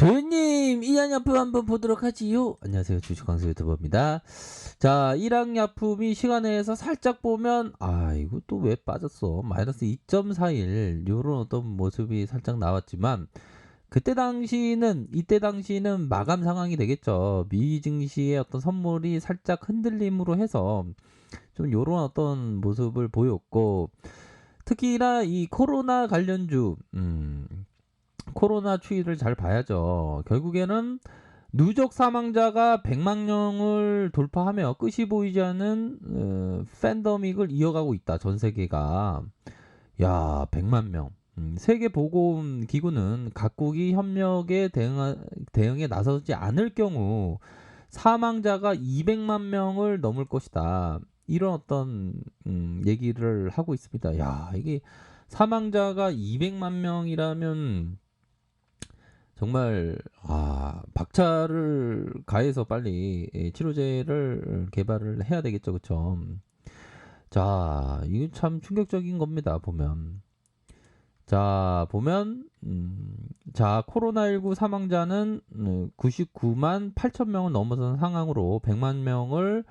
도현님, 일양약품 한번 보도록 하지요. 안녕하세요. 주식광수 유튜버입니다. 자, 일양약품이 시간에서 살짝 보면, 이거 또 왜 빠졌어? 마이너스 2.41. 요런 어떤 모습이 살짝 나왔지만, 이때 당시는 마감 상황이 되겠죠. 미 증시의 어떤 선물이 살짝 흔들림으로 해서, 좀 요런 어떤 모습을 보였고, 특히나 이 코로나 관련주, 코로나 추이를 잘 봐야죠. 결국에는 누적 사망자가 100만 명을 돌파하며 끝이 보이지 않는 팬데믹을 이어가고 있다. 전 세계가. 야, 100만 명. 세계보건기구는 각국이 협력에 대응에 나서지 않을 경우 사망자가 200만 명을 넘을 것이다. 이런 어떤 얘기를 하고 있습니다. 야, 이게 사망자가 200만 명이라면 정말 박차를 가해서 빨리 치료제를 개발을 해야 되겠죠, 그쵸? 자, 이거 참 충격적인 겁니다. 보면 자 보면 자 코로나19 사망자는 99만 8천 명을 넘어선 상황으로 100만 명을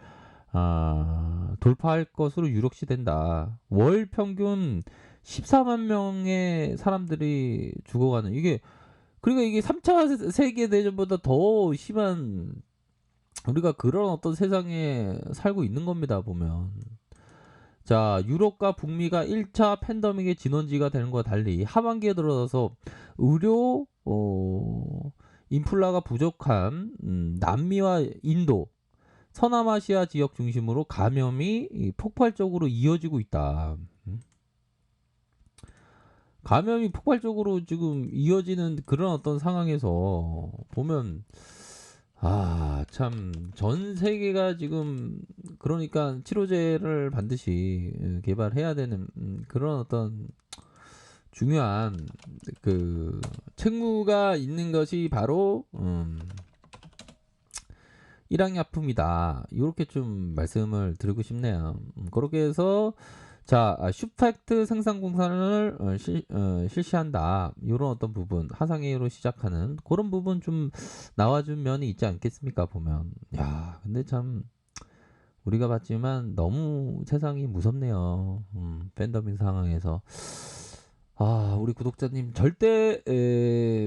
돌파할 것으로 유력시 된다. 월 평균 14만 명의 사람들이 죽어가는 이게 그러니까 이게 3차 세계대전보다 더 심한 우리가 그런 어떤 세상에 살고 있는 겁니다, 보면. 자, 유럽과 북미가 1차 팬데믹의 진원지가 되는 것과 달리 하반기에 들어서 의료, 인플라가 부족한 남미와 인도, 서남아시아 지역 중심으로 감염이 폭발적으로 이어지고 있다. 감염이 폭발적으로 지금 이어지는 그런 어떤 상황에서 보면 참 전 세계가 지금 그러니까 치료제를 반드시 개발해야 되는 그런 어떤 중요한 그 책무가 있는 것이 바로 일양약품이다. 이렇게 좀 말씀을 드리고 싶네요. 그렇게 해서 자, 슈팩트 생산 공사를 실시한다. 이런 어떤 부분, 하상회의로 시작하는 그런 부분 좀 나와준 면이 있지 않겠습니까? 보면, 야, 근데 참 우리가 봤지만 너무 세상이 무섭네요. 팬데믹 상황에서. 우리 구독자님 절대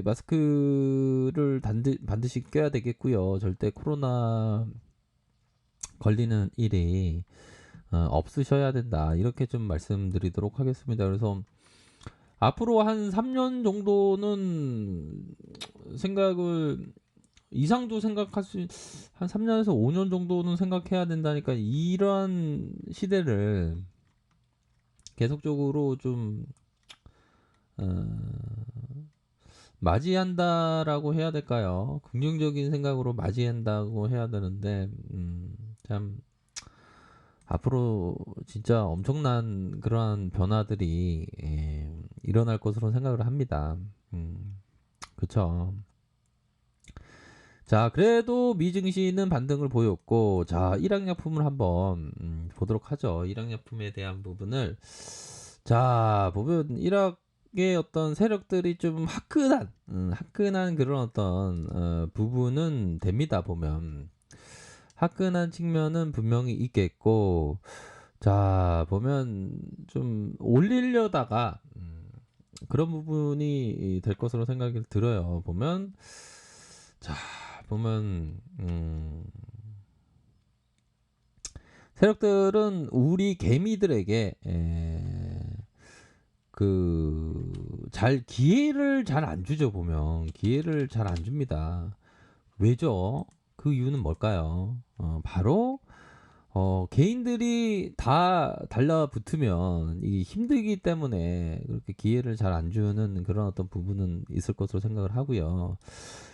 마스크를 반드시 껴야 되겠고요. 절대 코로나 걸리는 일이 없으셔야 된다. 이렇게 좀 말씀드리도록 하겠습니다. 그래서 앞으로 한 3년 정도는 생각을 이상도 생각할 수, 한 3년에서 5년 정도는 생각해야 된다니까 이러한 시대를 계속적으로 좀, 어, 맞이한다라고 해야 될까요? 긍정적인 생각으로 맞이한다고 해야 되는데, 참, 앞으로 진짜 엄청난 그러한 변화들이 일어날 것으로 생각을 합니다. 그쵸. 자, 그래도 미증시는 반등을 보였고, 자, 일양약품을 한번 보도록 하죠. 일양약품에 대한 부분을. 자, 보면 일학의 어떤 세력들이 좀 화끈한 그런 어떤 부분은 됩니다. 보면 화끈한 측면은 분명히 있겠고, 자, 보면 좀 올리려다가 그런 부분이 될 것으로 생각이 들어요. 보면 자, 보면 세력들은 우리 개미들에게 잘 기회를 잘 안 주죠. 보면 기회를 잘 안 줍니다. 왜죠? 그 이유는 뭘까요? 바로 개인들이 다 달라붙으면 이게 힘들기 때문에 그렇게 기회를 잘 안 주는 그런 어떤 부분은 있을 것으로 생각을 하고요.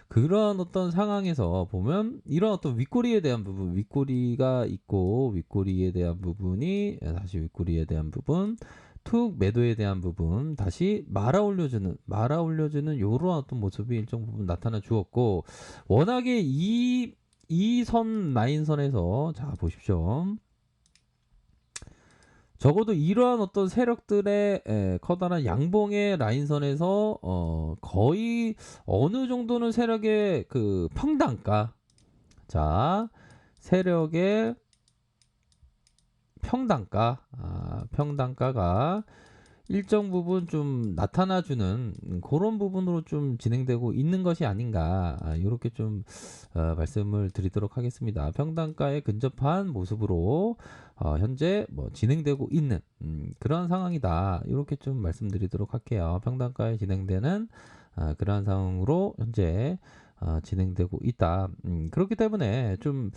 그런 어떤 상황에서 보면 이런 어떤 윗꼬리에 대한 부분, 윗꼬리가 있고 윗꼬리에 대한 부분이 다시 윗꼬리에 대한 부분, 툭 매도에 대한 부분, 다시 말아 올려주는 이런 어떤 모습이 일정 부분 나타나 주었고 워낙에 이 선 라인선에서 자 보십시오. 적어도 이러한 어떤 세력들의 커다란 양봉의 라인선에서 거의 어느 정도는 세력의 그 평단가, 자 세력의 평단가가 일정 부분 좀 나타나주는 그런 부분으로 좀 진행되고 있는 것이 아닌가, 이렇게 좀 말씀을 드리도록 하겠습니다. 평단가에 근접한 모습으로 현재 뭐 진행되고 있는 그러한 상황이다, 이렇게 좀 말씀드리도록 할게요. 평단가에 진행되는 그러한 상황으로 현재 진행되고 있다. 그렇기 때문에 좀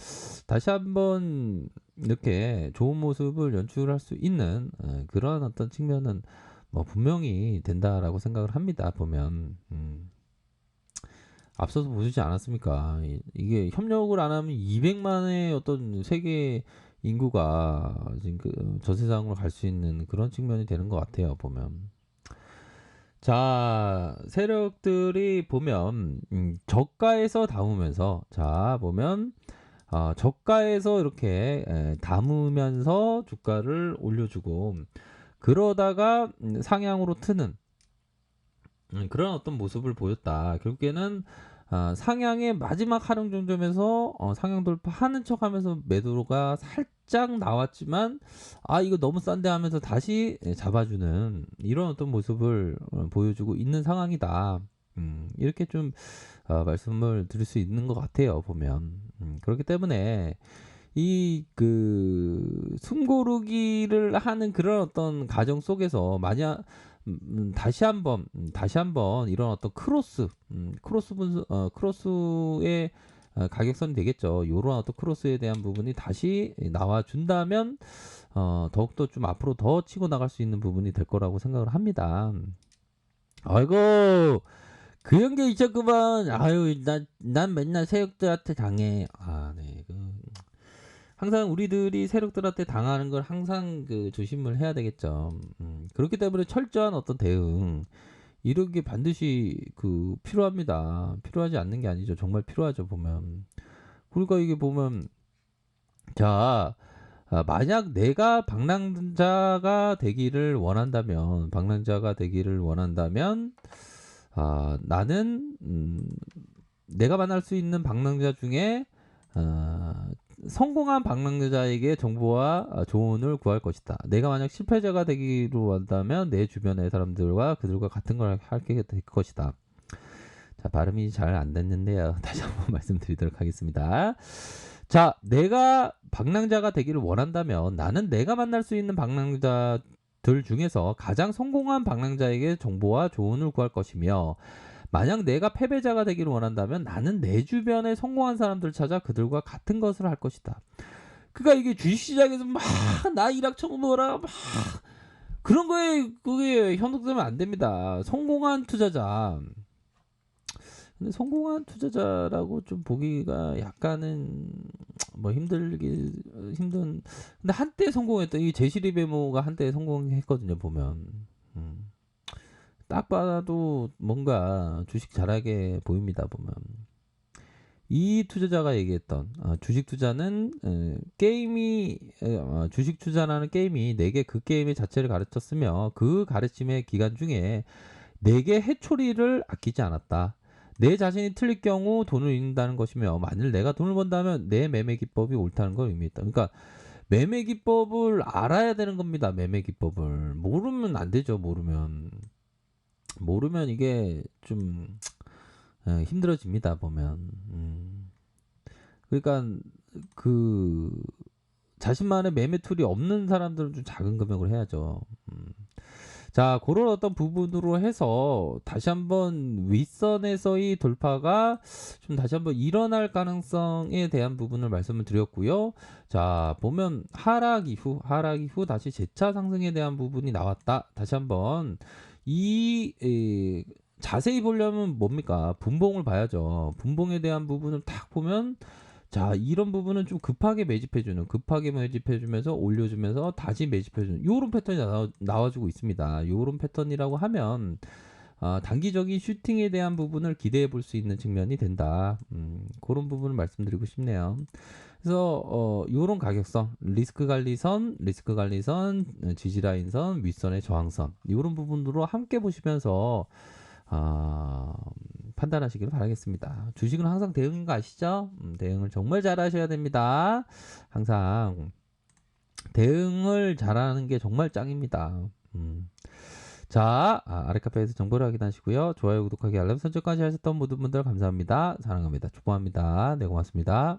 다시 한번 이렇게 좋은 모습을 연출할 수 있는 그런 어떤 측면은 뭐 분명히 된다라고 생각을 합니다. 보면 앞서서 보시지 않았습니까? 이게 협력을 안 하면 200만의 어떤 세계 인구가 지금 그 저세상으로 갈 수 있는 그런 측면이 되는 것 같아요. 보면. 자, 세력들이 보면 저가에서 담으면서, 자 보면 저가에서 이렇게 담으면서 주가를 올려주고, 그러다가 상향으로 트는 그런 어떤 모습을 보였다. 결국에는 상향의 마지막 하락 정점에서 상향 돌파하는 척하면서 매도가 살짝 나왔지만, 이거 너무 싼데 하면서 다시 잡아주는 이런 어떤 모습을 보여주고 있는 상황이다. 이렇게 좀 말씀을 드릴 수 있는 것 같아요. 보면. 그렇기 때문에 이 그 숨고르기를 하는 그런 어떤 과정 속에서 만약 다시 한번 이런 어떤 크로스의 가격선이 되겠죠. 요런 어떤 크로스에 대한 부분이 다시 나와 준다면 더욱더 좀 앞으로 더 치고 나갈 수 있는 부분이 될 거라고 생각을 합니다. 아이고, 그 연계 있었구만. 아유, 난 맨날 세력들한테 당해. 네. 항상 우리들이 세력들한테 당하는 걸 항상 그 조심을 해야 되겠죠. 그렇기 때문에 철저한 어떤 대응, 이런 게 반드시 그 필요합니다. 필요하지 않는 게 아니죠. 정말 필요하죠. 보면. 그러니까 이게 보면, 자 만약 내가 방랑자가 되기를 원한다면, 나는 내가 만날 수 있는 방랑자 중에 성공한 방랑자에게 정보와 조언을 구할 것이다. 내가 만약 실패자가 되기를 원한다면 내 주변의 사람들과 그들과 같은 걸 하게 될 것이다. 자, 발음이 잘 안 됐는데요. 다시 한번 말씀드리도록 하겠습니다. 자, 내가 방랑자가 되기를 원한다면 나는 내가 만날 수 있는 방랑자들 중에서 가장 성공한 방랑자에게 정보와 조언을 구할 것이며, 만약 내가 패배자가 되기를 원한다면 나는 내 주변에 성공한 사람들을 찾아 그들과 같은 것을 할 것이다. 그러니까 이게 주식시장에서 막 나 일확천금해라 막 그런 거에 그게 현혹되면 안 됩니다. 성공한 투자자. 근데 성공한 투자자라고 좀 보기가 약간은 뭐 힘든. 근데 한때 성공했던 이 제시리 베모가 한때 성공했거든요. 보면. 딱 봐도 뭔가 주식 잘하게 보입니다. 보면. 이 투자자가 얘기했던 주식 투자는 주식 투자라는 게임이 내게 그 게임의 자체를 가르쳤으며 그 가르침의 기간 중에 내게 해초리를 아끼지 않았다. 내 자신이 틀릴 경우 돈을 잃는다는 것이며, 만일 내가 돈을 번다면 내 매매 기법이 옳다는 걸 의미했다. 그러니까 매매 기법을 알아야 되는 겁니다. 매매 기법을 모르면 안 되죠. 모르면 이게 좀 힘들어집니다. 보면. 그러니까 그 자신만의 매매 툴이 없는 사람들은 좀 작은 금액으로 해야죠. 자, 그런 어떤 부분으로 해서 다시 한번 윗선에서의 돌파가 좀 다시 한번 일어날 가능성에 대한 부분을 말씀을 드렸고요. 자, 보면 하락 이후 다시 재차 상승에 대한 부분이 나왔다. 다시 한번 자세히 보려면 뭡니까? 분봉을 봐야죠. 분봉에 대한 부분을 딱 보면, 자, 이런 부분은 좀 급하게 매집해주면서 올려주면서 다시 매집해주는 요런 패턴이 나와주고 있습니다. 요런 패턴이라고 하면 단기적인 슈팅에 대한 부분을 기대해 볼 수 있는 측면이 된다. 그런 부분을 말씀드리고 싶네요. 그래서 요런 가격선, 리스크 관리선, 지지라인선, 윗선의 저항선 요런 부분으로 함께 보시면서 아, 판단하시길 바라겠습니다. 주식은 항상 대응인 거 아시죠? 대응을 정말 잘 하셔야 됩니다. 항상 대응을 잘하는 게 정말 짱입니다. 자, 아래카페에서 정보를 확인하시고요. 좋아요, 구독하기, 알람 설정까지 하셨던 모든 분들 감사합니다. 사랑합니다. 축복합니다. 네, 고맙습니다.